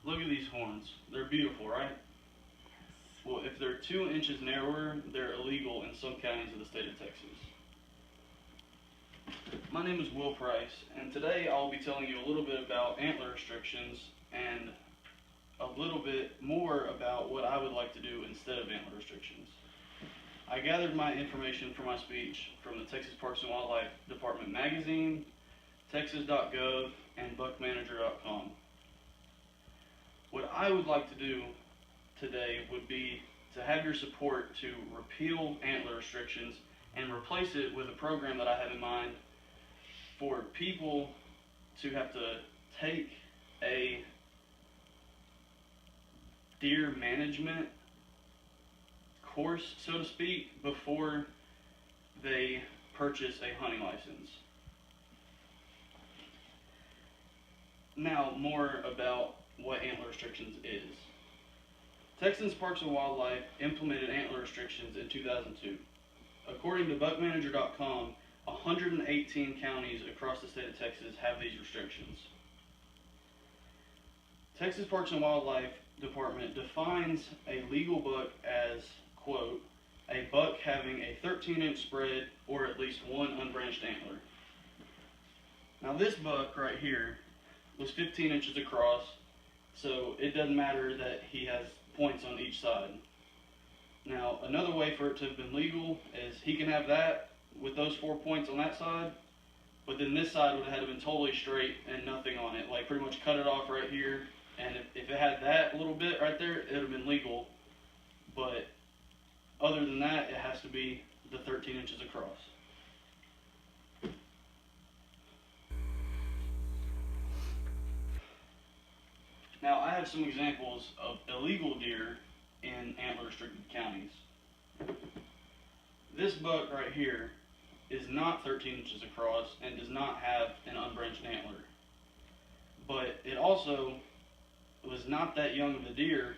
Look at these horns. They're beautiful, right? Well, if they're 2 inches narrower, they're illegal in some counties of the state of Texas. My name is Will Price, and today I'll be telling you a little bit about antler restrictions and a little bit more about what I would like to do instead of antler restrictions. I gathered my information for my speech from the Texas Parks and Wildlife Department magazine, texas.gov, and buckmanager.com. What I would like to do today would be to have your support to repeal antler restrictions and replace it with a program that I have in mind for people to have to take a deer management course, so to speak, before they purchase a hunting license. Now, more about what antler restrictions is. Texas Parks and Wildlife implemented antler restrictions in 2002. According to buckmanager.com, 118 counties across the state of Texas have these restrictions. Texas Parks and Wildlife Department defines a legal buck as, quote, a buck having a 13-inch spread or at least one unbranched antler. Now this buck right here was 15 inches across, so it doesn't matter that he has points on each side. Now another way for it to have been legal is he can have that with those 4 points on that side, but then this side would have had to been totally straight and nothing on it, like pretty much cut it off right here. And if it had that little bit right there, it would have been legal. But other than that, it has to be the 13 inches across. Now, I have some examples of illegal deer in antler-restricted counties. This buck right here is not 13 inches across and does not have an unbranched antler. But it also was not that young of a deer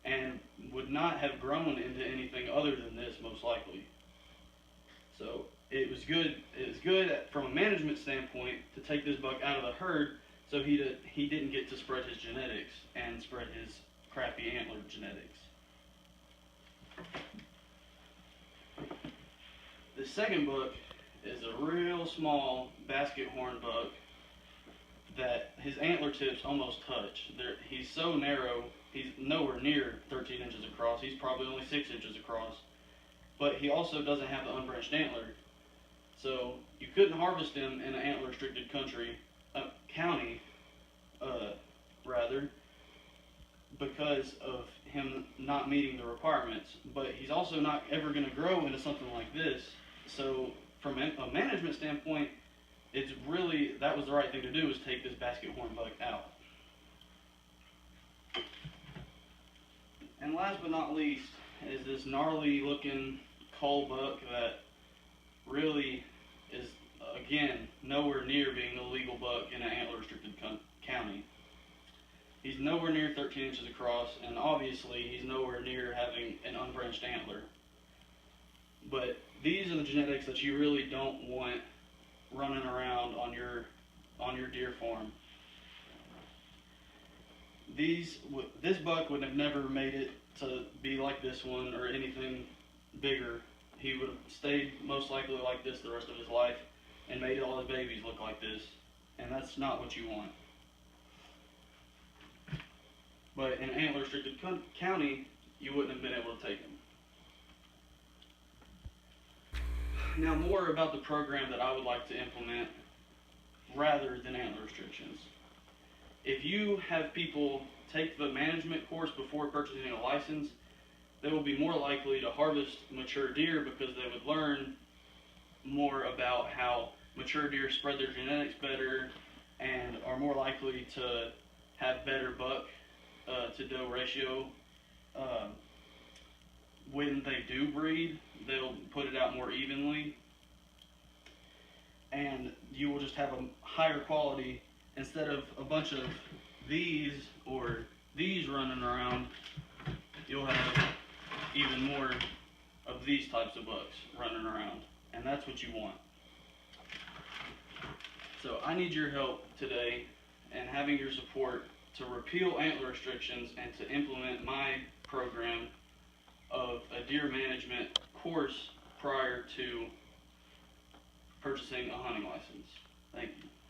and would not have grown into anything other than this, most likely. So it was good from a management standpoint to take this buck out of the herd so he didn't get to spread his genetics and spread his crappy antler genetics. The second buck is a real small basket horn buck that his antler tips almost touch. He's so narrow, he's nowhere near 13 inches across. He's probably only 6 inches across. But he also doesn't have the unbranched antler. So you couldn't harvest him in an antler-restricted county, because of him not meeting the requirements. But he's also not ever going to grow into something like this. So from a management standpoint, that was the right thing to do, is take this basket horn buck out. And last but not least is this gnarly looking cull buck that really is, again, nowhere near being a legal buck in an antler restricted county. He's nowhere near 13 inches across, and obviously he's nowhere near having an unbranched antler. But these are the genetics that you really don't want running around on your deer farm. This buck would have never made it to be like this one or anything bigger. He would have stayed most likely like this the rest of his life and made all his babies look like this, and that's not what you want. But in an antler restricted county, you wouldn't have been able to take him. Now, more about the program that I would like to implement rather than antler restrictions. If you have people take the management course before purchasing a license, they will be more likely to harvest mature deer because they would learn more about how mature deer spread their genetics better and are more likely to have better buck to doe ratio. When they do breed, they'll put it out more evenly, and you will just have a higher quality. Instead of a bunch of these or these running around, you'll have even more of these types of bucks running around, and that's what you want. So I need your help today and having your support to repeal antler restrictions and to implement my program of a deer management course prior to purchasing a hunting license. Thank you.